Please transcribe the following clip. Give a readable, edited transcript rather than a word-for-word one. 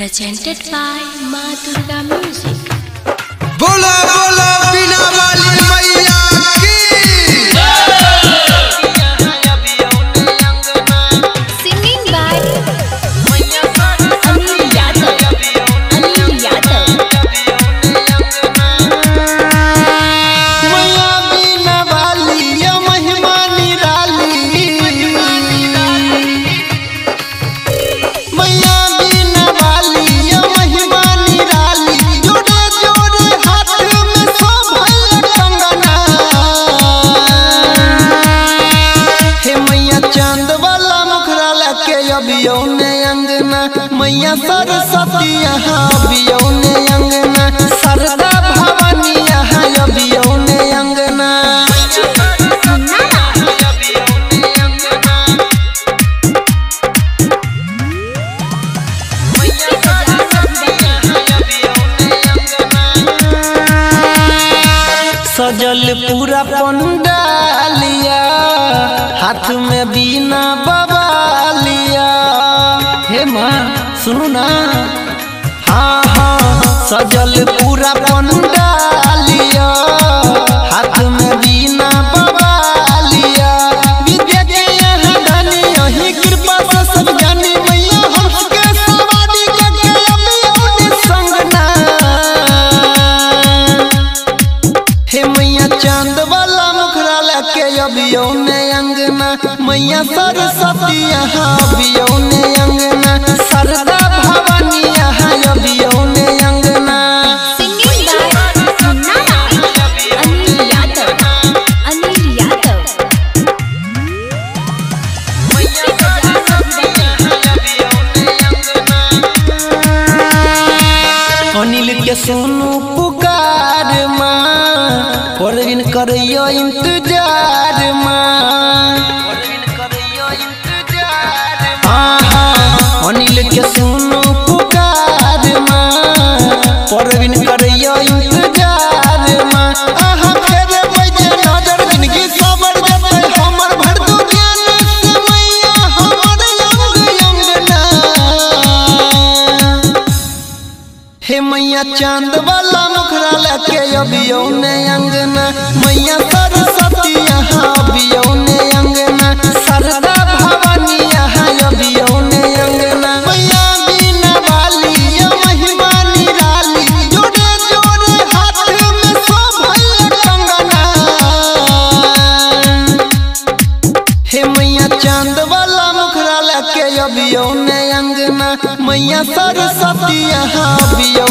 presented by Ma Durga Music. बोलो बोलो बिना वाली मैया की Singing by Anil Yadav. Anil Yadav. मैया बिना वाली या महिमा निराली मैया बिना वाली या महिमा निराली जोड़े जोड़े हाथ में शोभल कंगना हे मैया चांद वाला मुखरा लेके अबियो ने अंगना मैया सरस्वती यहाँ अबियो ने अंगना सरदा भवानी यहाँ अबियो ने अंगना सजल पूरा पंडालिया हाथ में बीना बवालिया हे माँ सुनो ना हाँ हाँ सजल पूरा पंडालिया हाथ में बीना बवालिया विद्या के यहाँ धनी यही कृपा से सब जानी मैया हमके सवारी करके अबियो संगना हे मैया चांद वाला मुखरा लेके अबियो ने अंगना मैया सरस्वती यहाँ अबियो ने अंगना सरदा भवानी यहाँ अबियो ने अंगना Singing by Anil Yadav. Anil Yadav. Anil के सुनू पुकार माँ परवीन करियो इंतजार माँ हाँ हाँ अनिल के सुनू पुकार माँ परवीन करियो इंतजार माँ आहा फेर बजे नजर जिंदगी सबर जते हमर भर दो ज्ञान से मैया हमर अंग अंगना हे मैया चांद वाला मुखरा लेके अबियो ने अंगना मैया सरस्वती यहाँ अबियो ने अंगना सरदा भवानी यहाँ अबियो ने अंगना मैया बिना वाली या महिमा निराली जोड़े जोड़े हाथ में शोभल कंगना हे मैया चांद वाला मुखरा लेके अबियो ने अंगना मैया सरस्वती यहाँ अबियो